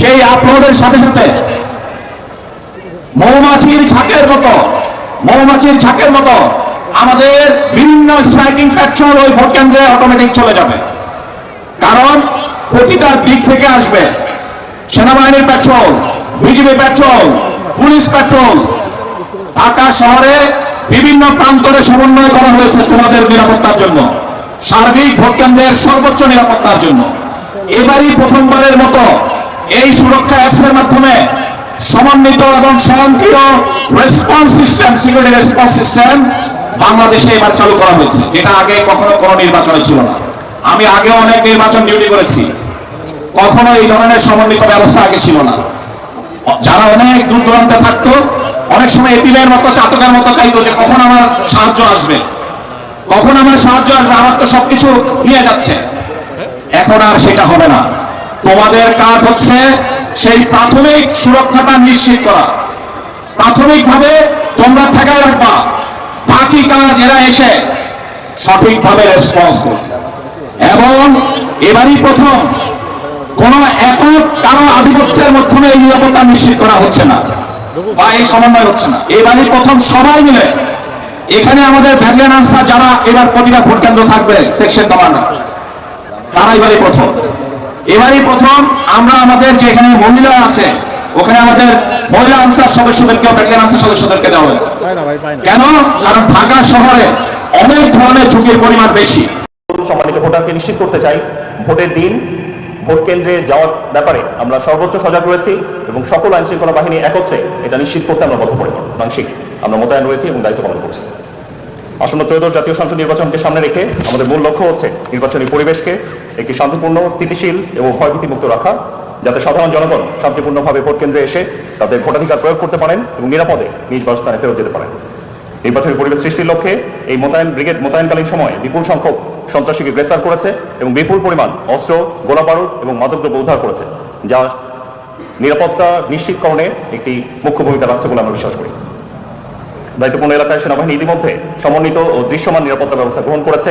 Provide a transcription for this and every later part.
সেই আপলোডের সাথে সাথে মৌমাছির ঝাঁকের মতো আমাদের বিভিন্ন স্ট্রাইকিং পেট্রোল ওই ভোট কেন্দ্রে অটোমেটিক চলে যাবে। কারণ প্রতিটা দিক থেকে আসবে সেনাবাহিনীর petrol, BGB petrol, police petrol. Dhaka শহরে বিভিন্ন প্রান্তরে সমন্বয় করা হয়েছে তোমাদের নিরাপত্তার জন্য, সার্বিক ভোট কেন্দ্রের সর্বোচ্চ নিরাপত্তার জন্য। এবারই প্রথমবারের মতো এই সুরক্ষা অ্যাপসের মাধ্যমে সমন্বিত এবং স্বয়ংক্রিয় response system, security response system বাংলাদেশে এবার চালু করা হয়েছে, যেটা আগে কখনো কোনো নির্বাচনে ছিল না। আমি আগে অনেক নির্বাচন ডিউটি করেছি, কখনো এই ধরনের সমন্বিত ব্যবস্থা আগে ছিল না। যারা অনেক দূর দূরান্তে থাকতো, অনেক সময় এতিমের মতো চাতকের মতো চাইতো যে কখন আমার সাহায্য আসবে, আমার তো সবকিছু নিয়ে যাচ্ছে। এখন আর সেটা হবে না। তোমাদের কাজ হচ্ছে সেই প্রাথমিক সুরক্ষাটা নিশ্চিত করা। প্রাথমিকভাবে তোমরা ঠেকায় রাখবা, বাকি কাজ এরা এসে সঠিকভাবে রেসপন্স করবে। এবং এবারই প্রথম কোন একক কারো আধিপত্যের মাধ্যমে এই নিরাপত্তা নিশ্চিত করা হচ্ছে না বা এই সমন্বয় হচ্ছে না। এবারই প্রথম সবাই মিলে, এখানে আমাদের ব্যাটালিয়ন আনসার যারা এবার প্রতিটা ভোট কেন্দ্র থাকবে, সেকশন কমান্ডার, তারা এবারই প্রথম আমরা আমাদের যে এখানে মহিলা আছে, ওখানে আমাদের মহিলা আনসার সদস্যদেরকে, ব্যাটালিয়ন আনসার সদস্যদেরকে দেওয়া হয়েছে। কেন? কারণ ঢাকা শহরে অনেক ধরনের ঝুঁকির পরিমাণ বেশি। সম্মানিত ভোটারকে নিশ্চিত করতে চাই, ভোটের দিন ভোট কেন্দ্রে যাওয়ার ব্যাপারে আমরা সর্বোচ্চ সজাগ রয়েছি এবং সকল আইন শৃঙ্খলা বাহিনী একত্রে এটা নিশ্চিত করতে আমরা বদ্ধপরিকর মানসিক আমরা মোতায়েন রয়েছি এবং দায়িত্ব পালন করছি। আসন্ন ত্রয়োদশ জাতীয় সংসদ নির্বাচনকে সামনে রেখে আমাদের মূল লক্ষ্য হচ্ছে নির্বাচনী পরিবেশকে একটি শান্তিপূর্ণ, স্থিতিশীল এবং ভয়ভীতিমুক্ত রাখা, যাতে সাধারণ জনগণ শান্তিপূর্ণভাবে ভোট কেন্দ্রে এসে তাদের ভোটাধিকার প্রয়োগ করতে পারেন এবং নিরাপদে নিজ বাসস্থানে ফেরত যেতে পারেন। নির্বাচনী পরিবেশ সৃষ্টির লক্ষ্যে এই ব্রিগেড মোতায়েনকালীন সময়ে বিপুল সংখ্যক সন্ত্রাসীকে গ্রেপ্তার করেছে এবং বিপুল পরিমাণ অস্ত্র, গোলাবারুদ এবং মাদকদ্রব্য উদ্ধার করেছে, যা নিরাপত্তা নিশ্চিতকরণে একটি মুখ্য ভূমিকা রাখছে বলে আমরা বিশ্বাস করি। দায়িত্বপূর্ণ এলাকায় সেনাবাহিনী ইতিমধ্যে সমন্বিত ও দৃশ্যমান নিরাপত্তা ব্যবস্থা গ্রহণ করেছে।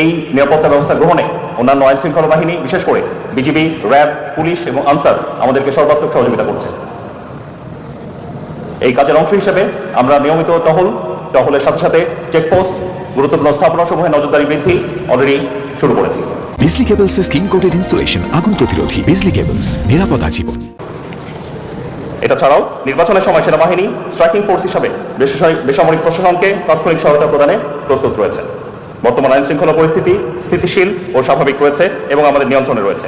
এই নিরাপত্তা ব্যবস্থা গ্রহণে অন্যান্য আইন শৃঙ্খলা বাহিনী, বিশেষ করে বিজিবি, র্যাব, পুলিশ এবং আনসার আমাদেরকে সর্বাত্মক সহযোগিতা করছে। এই কাজের অংশ হিসেবে আমরা নিয়মিত টহলের সাথে সাথে চেকপোস্ট, গুরুত্বপূর্ণ স্থাপনা সমূহে নজরদারি বৃদ্ধি অলরেডি শুরু করেছি। বিজলি কেবলস স্কিন কোটেড ইনসুলেশন, আগুন প্রতিরোধী। বিজলি কেবলস, নিরাপদ আজীবন। এটা ছাড়াও নির্বাচনের সময় সেনাবাহিনী স্ট্রাইকিং ফোর্স হিসাবে বেসামরিক প্রশাসনকে তাৎক্ষণিক সহায়তা প্রদানে প্রস্তুত রয়েছে। বর্তমান আইন শৃঙ্খলা পরিস্থিতি স্থিতিশীল ও স্বাভাবিক রয়েছে এবং আমাদের নিয়ন্ত্রণে রয়েছে।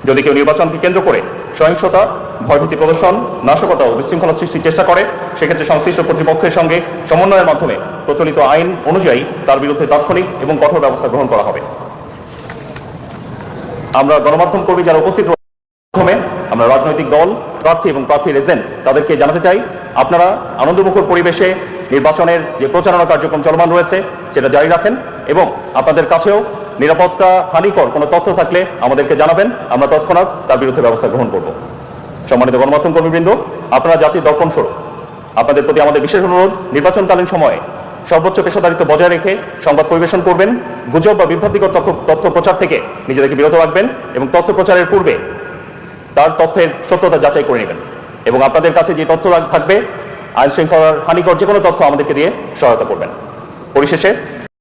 যদি কেউ নির্বাচনকে কেন্দ্র করে সহিংসতা, ভয়ভীতি প্রদর্শন, নাশকতা ও বিশৃঙ্খলা সৃষ্টির চেষ্টা করে, সেক্ষেত্রে সংশ্লিষ্ট কর্তৃপক্ষের সঙ্গে সমন্বয়ের মাধ্যমে প্রচলিত আইন অনুযায়ী তার বিরুদ্ধে তাৎক্ষণিক এবং কঠোর ব্যবস্থা গ্রহণ করা হবে। আমরা গণমাধ্যম কর্মী যারা উপস্থিত মাধ্যমে আমরা রাজনৈতিক দল, প্রার্থী এবং প্রার্থীর এজেন্ট তাদেরকে জানাতে চাই, আপনারা আনন্দমুখর পরিবেশে নির্বাচনের যে প্রচারণা কার্যক্রম চলমান রয়েছে সেটা জারি রাখেন এবং আপনাদের কাছেও নিরাপত্তা হানিকর কোনো তথ্য থাকলে আমাদেরকে জানাবেন, আমরা তৎক্ষণাৎ তার বিরুদ্ধে ব্যবস্থা গ্রহণ করব। সম্মানিত গণমাধ্যম কর্মীবৃন্দ, আপনারা জাতির দর্পণ স্বরূপ, আপনাদের প্রতি আমাদের বিশেষ অনুরোধ, নির্বাচনকালীন সময়ে সর্বোচ্চ পেশাদারিত্ব বজায় রেখে সংবাদ পরিবেশন করবেন, গুজব বা বিভ্রান্তিকর তথ্য প্রচার থেকে নিজেদেরকে বিরত রাখবেন এবং তথ্য প্রচারের পূর্বে তার তথ্যের সত্যতা যাচাই করে নেবেন এবং আপনাদের কাছে যে তথ্য থাকবে আইন শৃঙ্খলার হানিকর যে কোনো তথ্য আমাদেরকে দিয়ে সহায়তা করবেন। পরিশেষে